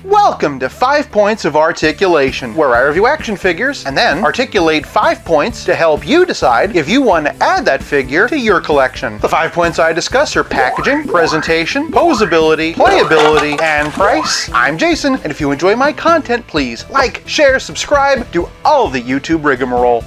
Welcome to 5 Points of Articulation, where I review action figures and then articulate 5 points to help you decide if you want to add that figure to your collection. The 5 points I discuss are packaging, presentation, posability, playability, and price. I'm Jason, and if you enjoy my content, please like, share, subscribe, do all the YouTube rigmarole.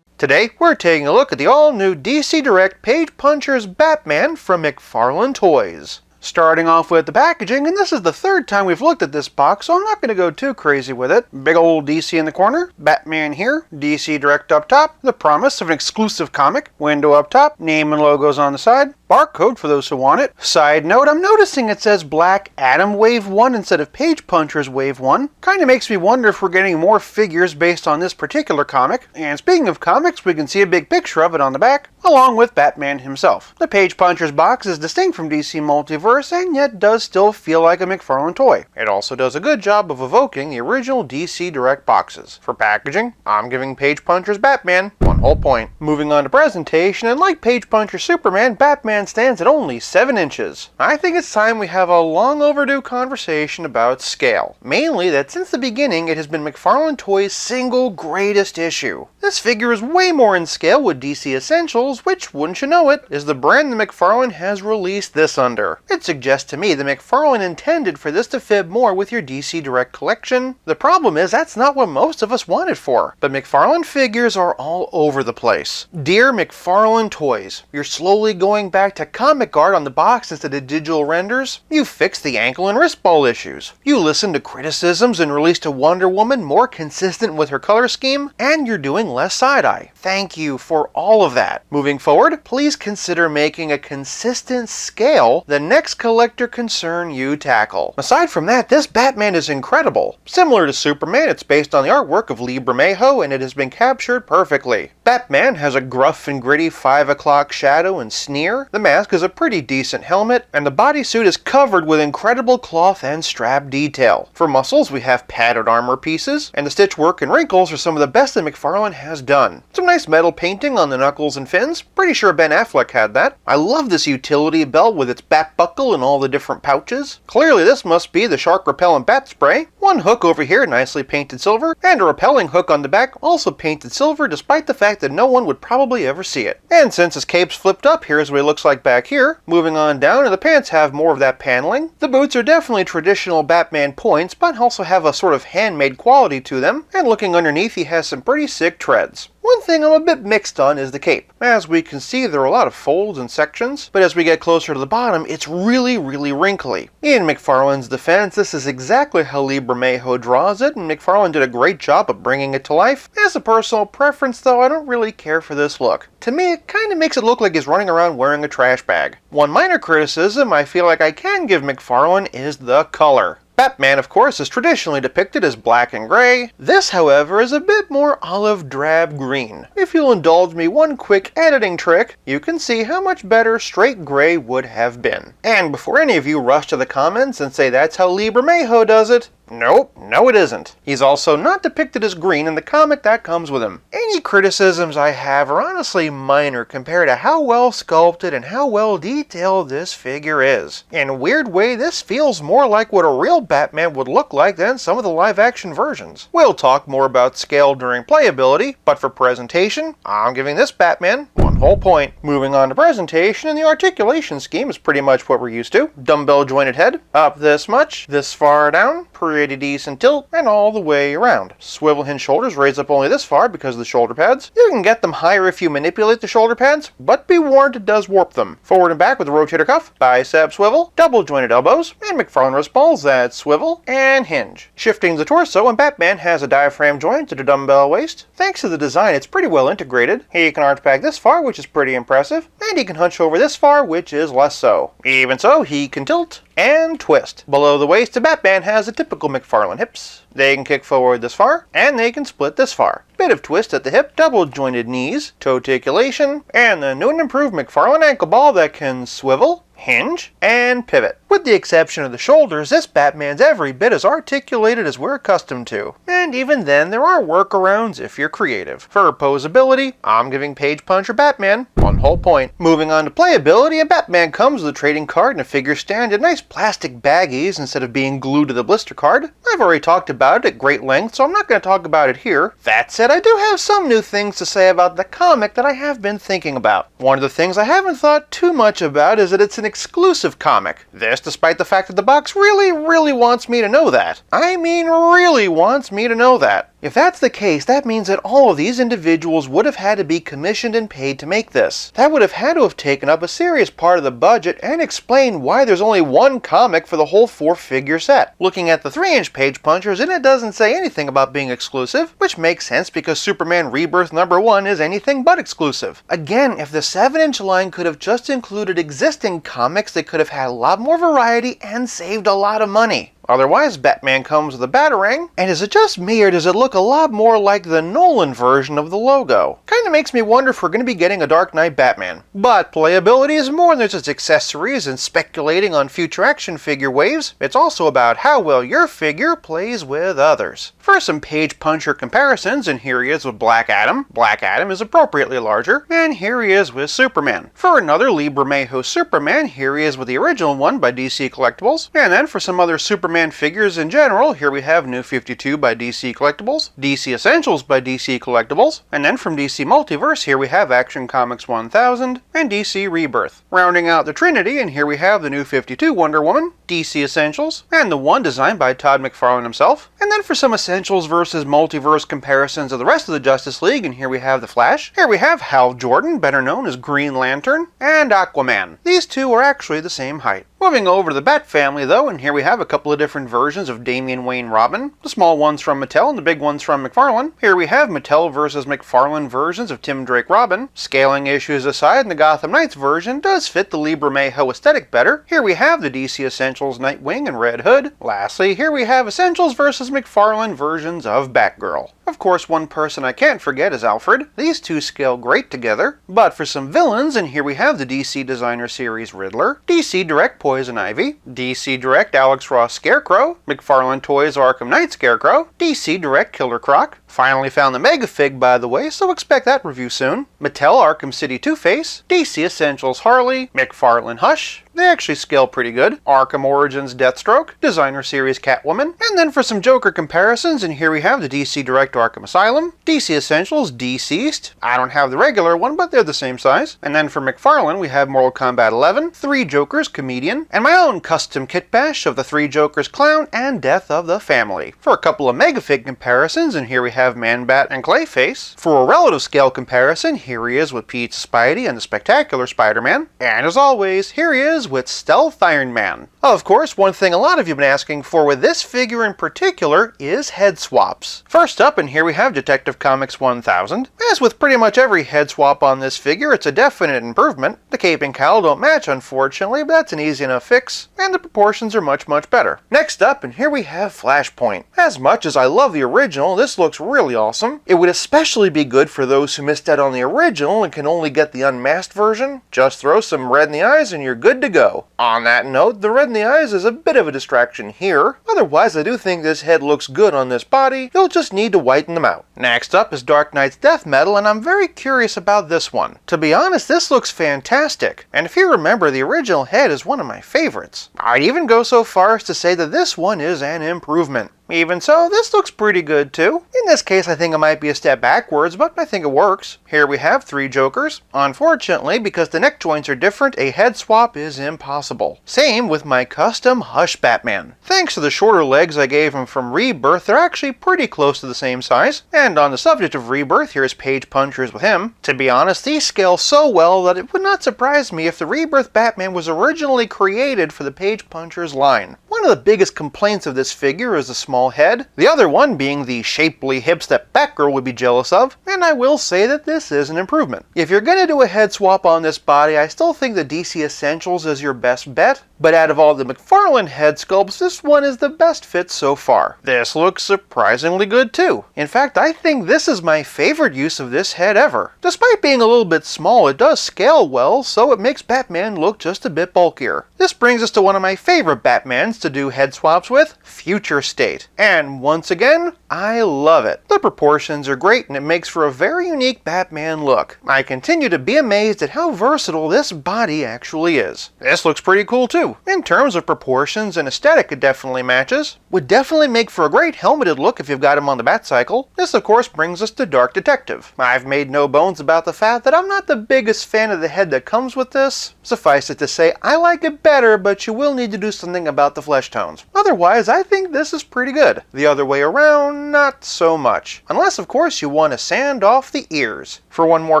Today, we're taking a look at the all-new DC Direct Page Puncher's Batman from McFarlane Toys. Starting off with the packaging, and this is the third time we've looked at this box, so I'm not going to go too crazy with it. Big old DC in the corner, Batman here, DC Direct up top, the promise of an exclusive comic, window up top, name and logos on the side, barcode for those who want it. Side note, I'm noticing it says Black Adam Wave 1 instead of Page Puncher's Wave 1. Kinda makes me wonder if we're getting more figures based on this particular comic. And speaking of comics, we can see a big picture of it on the back, along with Batman himself. The Page Puncher's box is distinct from DC Multiverse, and yet does still feel like a McFarlane toy. It also does a good job of evoking the original DC Direct boxes. For packaging, I'm giving Page Puncher's Batman 1 whole point. Moving on to presentation, and like Page Puncher's Superman, Batman stands at only 7 inches. I think it's time we have a long overdue conversation about scale. Mainly that since the beginning it has been McFarlane Toys' single greatest issue. This figure is way more in scale with DC Essentials, which, wouldn't you know it, is the brand that McFarlane has released this under. It suggests to me that McFarlane intended for this to fit more with your DC Direct collection. The problem is that's not what most of us wanted for, but McFarlane figures are all over the place. Dear McFarlane Toys, you're slowly going back to comic art on the box instead of digital renders. You fixed the ankle and wrist ball issues. You listened to criticisms and released a Wonder Woman more consistent with her color scheme, and you're doing less side-eye. Thank you for all of that. Moving forward, please consider making a consistent scale the next collector concern you tackle. Aside from that, this Batman is incredible. Similar to Superman, it's based on the artwork of Lee Bermejo, and it has been captured perfectly. Batman has a gruff and gritty 5 o'clock shadow and sneer. The mask is a pretty decent helmet, and the bodysuit is covered with incredible cloth and strap detail. For muscles, we have padded armor pieces, and the stitch work and wrinkles are some of the best that McFarlane has done. Some nice metal painting on the knuckles and fins. Pretty sure Ben Affleck had that. I love this utility belt with its bat buckle and all the different pouches. Clearly this must be the shark repellent bat spray. One hook over here nicely painted silver, and a repelling hook on the back also painted silver despite the fact that no one would probably ever see it. And since his cape's flipped up, here's what he looks like back here. Moving on down, and the pants have more of that paneling. The boots are definitely traditional Batman points, but also have a sort of handmade quality to them, and looking underneath he has some pretty sick treads. One thing I'm a bit mixed on is the cape. As we can see, there are a lot of folds and sections, but as we get closer to the bottom, it's really wrinkly. In McFarlane's defense, this is exactly how Lee Bermejo draws it, and McFarlane did a great job of bringing it to life. As a personal preference though, I don't really care for this look. To me, it kinda makes it look like he's running around wearing a trash bag. One minor criticism I feel like I can give McFarlane is the color. Batman, of course, is traditionally depicted as black and gray. This, however, is a bit more olive drab green. If you'll indulge me one quick editing trick, you can see how much better straight gray would have been. And before any of you rush to the comments and say that's how Lee Bermejo does it, nope, no it isn't. He's also not depicted as green in the comic that comes with him. Any criticisms I have are honestly minor compared to how well sculpted and how well detailed this figure is. In a weird way, this feels more like what a real Batman would look like than some of the live-action versions. We'll talk more about scale during playability, but for presentation, I'm giving this Batman 1 whole point. Moving on to presentation, and the articulation scheme is pretty much what we're used to. Dumbbell jointed head, up this much, this far down, pretty decent tilt, and all the way around. Swivel hinge shoulders raise up only this far because of the shoulder pads. You can get them higher if you manipulate the shoulder pads, but be warned it does warp them. Forward and back with a rotator cuff, bicep swivel, double jointed elbows, and McFarlane wrist balls that swivel and hinge. Shifting the torso, and Batman has a diaphragm joint to the dumbbell waist. Thanks to the design, it's pretty well integrated. He can arch back this far, which is pretty impressive, and he can hunch over this far, which is less so. Even so, he can tilt and twist. Below the waist, the Batman has the typical McFarlane hips. They can kick forward this far, and they can split this far. Bit of twist at the hip, double jointed knees, toe articulation, and the new and improved McFarlane ankle ball that can swivel, hinge, and pivot. With the exception of the shoulders, this Batman's every bit as articulated as we're accustomed to. And even then, there are workarounds if you're creative. For posability, I'm giving Page Puncher Batman 1 whole point. Moving on to playability, a Batman comes with a trading card and a figure stand in nice plastic baggies instead of being glued to the blister card. I've already talked about it at great length, so I'm not going to talk about it here. That said, I do have some new things to say about the comic that I have been thinking about. One of the things I haven't thought too much about is that it's an exclusive comic. This despite the fact that the box really wants me to know that. I mean really wants me to know that. If that's the case, that means that all of these individuals would have had to be commissioned and paid to make this. That would have had to have taken up a serious part of the budget and explained why there's only one comic for the whole 4-figure set. Looking at the 3-inch Page Punchers, and it doesn't say anything about being exclusive, which makes sense because Superman Rebirth #1 is anything but exclusive. Again, if the 7-inch line could have just included existing comics, they could have had a lot more variety and saved a lot of money. Otherwise, Batman comes with a Batarang, and is it just me or does it look a lot more like the Nolan version of the logo? Kinda makes me wonder if we're going to be getting a Dark Knight Batman. But playability is more than just accessories and speculating on future action figure waves. It's also about how well your figure plays with others. For some Page Puncher comparisons, and here he is with Black Adam. Black Adam is appropriately larger, and here he is with Superman. For another Lee Bermejo Superman, here he is with the original one by DC Collectibles. And then for some other Superman figures in general, here we have New 52 by DC Collectibles, DC Essentials by DC Collectibles, and then from DC Multiverse, here we have Action Comics 1000 and DC Rebirth. Rounding out the Trinity, and here we have the New 52 Wonder Woman, DC Essentials, and the one designed by Todd McFarlane himself. And then for some Essentials versus Multiverse comparisons of the rest of the Justice League, and here we have the Flash, here we have Hal Jordan, better known as Green Lantern, and Aquaman. These two are actually the same height. Moving over to the Bat family though, and here we have a couple of different versions of Damian Wayne Robin, the small ones from Mattel and the big ones from McFarlane. Here we have Mattel versus McFarlane versions of Tim Drake Robin. Scaling issues aside, the Gotham Knights version does fit the Lee Bermejo aesthetic better. Here we have the DC Essentials Nightwing and Red Hood. Lastly, here we have Essentials versus McFarlane versions of Batgirl. Of course, one person I can't forget is Alfred. These two scale great together. But for some villains, and here we have the DC Designer Series Riddler, DC Direct Poison Ivy, DC Direct Alex Ross Scarecrow, McFarlane Toys Arkham Knight Scarecrow, DC Direct Killer Croc. Finally found the Mega Fig, by the way, so expect that review soon. Mattel Arkham City Two-Face, DC Essentials Harley, McFarlane Hush. They actually scale pretty good. Arkham Origins Deathstroke, Designer Series Catwoman, and then for some Joker comparisons, and here we have the DC Direct Arkham Asylum, DC Essentials Deceased. I don't have the regular one, but they're the same size. And then for McFarlane, we have Mortal Kombat 11, 3 Jokers Comedian, and my own custom kit bash of the 3 Jokers Clown and Death of the Family. For a couple of Megafig comparisons, and here we have Man-Bat and Clayface. For a relative scale comparison, here he is with Pete's Spidey and the Spectacular Spider-Man. And as always, here he is with Stealth Iron Man. Of course, one thing a lot of you have been asking for with this figure in particular is head swaps. First up, and here we have Detective Comics 1000. As with pretty much every head swap on this figure, it's a definite improvement. The cape and cowl don't match, unfortunately, but that's an easy enough fix, and the proportions are much better. Next up, and here we have Flashpoint. As much as I love the original, this looks really awesome. It would especially be good for those who missed out on the original and can only get the unmasked version. Just throw some red in the eyes and you're good to go. On that note, the red in the eyes is a bit of a distraction here. Otherwise, I do think this head looks good on this body. You'll just need to whiten them out. Next up is Dark Knight's Death Metal, and I'm very curious about this one. To be honest, this looks fantastic. And if you remember, the original head is one of my favorites. I'd even go so far as to say that this one is an improvement. Even so, this looks pretty good too. In this case, I think it might be a step backwards, but I think it works. Here we have 3 Jokers. Unfortunately, because the neck joints are different, a head swap is impossible. Same with my custom Hush Batman. Thanks to the shorter legs I gave him from Rebirth, they're actually pretty close to the same size. And on the subject of Rebirth, here's Page Punchers with him. To be honest, these scale so well that it would not surprise me if the Rebirth Batman was originally created for the Page Punchers line. One of the biggest complaints of this figure is the small small head, the other one being the shapely hips that Batgirl would be jealous of, and I will say that this is an improvement. If you're gonna do a head swap on this body, I still think the DC Essentials is your best bet, but out of all the McFarlane head sculpts, this one is the best fit so far. This looks surprisingly good too. In fact, I think this is my favorite use of this head ever. Despite being a little bit small, it does scale well, so it makes Batman look just a bit bulkier. This brings us to one of my favorite Batmans to do head swaps with, Future State. And once again, I love it. The proportions are great and it makes for a very unique Batman look. I continue to be amazed at how versatile this body actually is. This looks pretty cool too. In terms of proportions and aesthetic, it definitely matches. Would definitely make for a great helmeted look if you've got him on the Batcycle. This of course brings us to Dark Detective. I've made no bones about the fact that I'm not the biggest fan of the head that comes with this. Suffice it to say, I like it better, but you will need to do something about the flesh tones. Otherwise, I think this is pretty good. The other way around, not so much. Unless of course you want to sand off the ears. For one more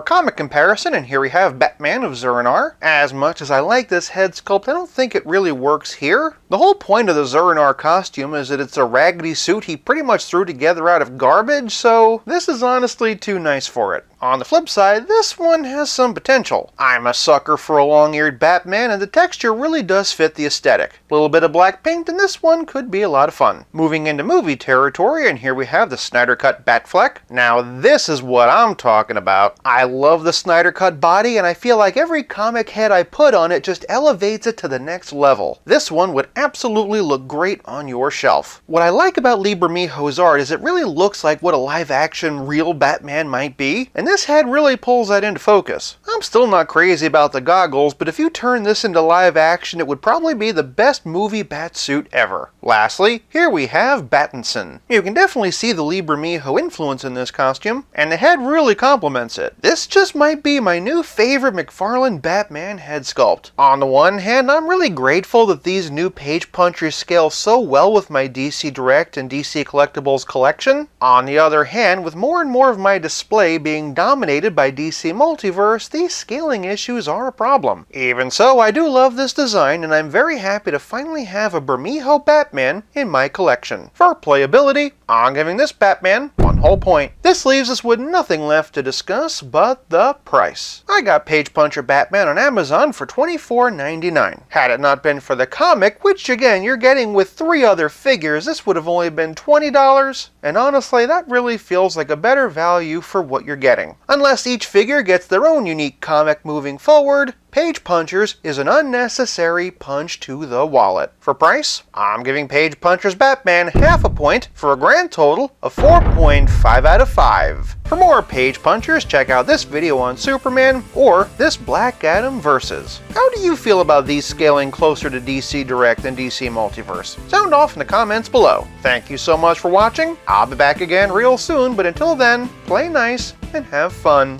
comic comparison, and here we have Batman of Zur-En-Arrh. As much as I like this head sculpt, I don't think it really works here. The whole point of the Zur-En-Arrh costume is that it's a raggedy suit he pretty much threw together out of garbage, so this is honestly too nice for it. On the flip side, this one has some potential. I'm a sucker for a long-eared Batman, and the texture really does fit the aesthetic. A little bit of black paint, and this one could be a lot of fun. Moving into movie territory, and here we have the Snyder Cut Batfleck. Now this is what I'm talking about. I love the Snyder Cut body, and I feel like every comic head I put on it just elevates it to the next level. This one would absolutely look great on your shelf. What I like about Lee Bermejo's art is it really looks like what a live-action real Batman might be, and this head really pulls that into focus. I'm still not crazy about the goggles, but if you turn this into live action, it would probably be the best movie bat suit ever. Lastly, here we have Battinson. You can definitely see the Lee Bermejo influence in this costume, and the head really complements it. This just might be my new favorite McFarlane Batman head sculpt. On the one hand, I'm really grateful that these new page punchers scale so well with my DC Direct and DC Collectibles collection. On the other hand, with more and more of my display being dominated by DC Multiverse, these scaling issues are a problem. Even so, I do love this design, and I'm very happy to finally have a Bermejo Batman in my collection. For playability, I'm giving this Batman 1 whole point. This leaves us with nothing left to discuss but the price. I got Page Puncher Batman on Amazon for $24.99. Had it not been for the comic, which again you're getting with 3 other figures, this would have only been $20, and honestly that really feels like a better value for what you're getting. Unless each figure gets their own unique comic moving forward, Page Punchers is an unnecessary punch to the wallet. For price, I'm giving Page Punchers Batman half a point for a grand total of 4.5 out of 5. For more Page Punchers, check out this video on Superman or this Black Adam Versus. How do you feel about these scaling closer to DC Direct and DC Multiverse? Sound off in the comments below. Thank you so much for watching. I'll be back again real soon, but until then, play nice and have fun.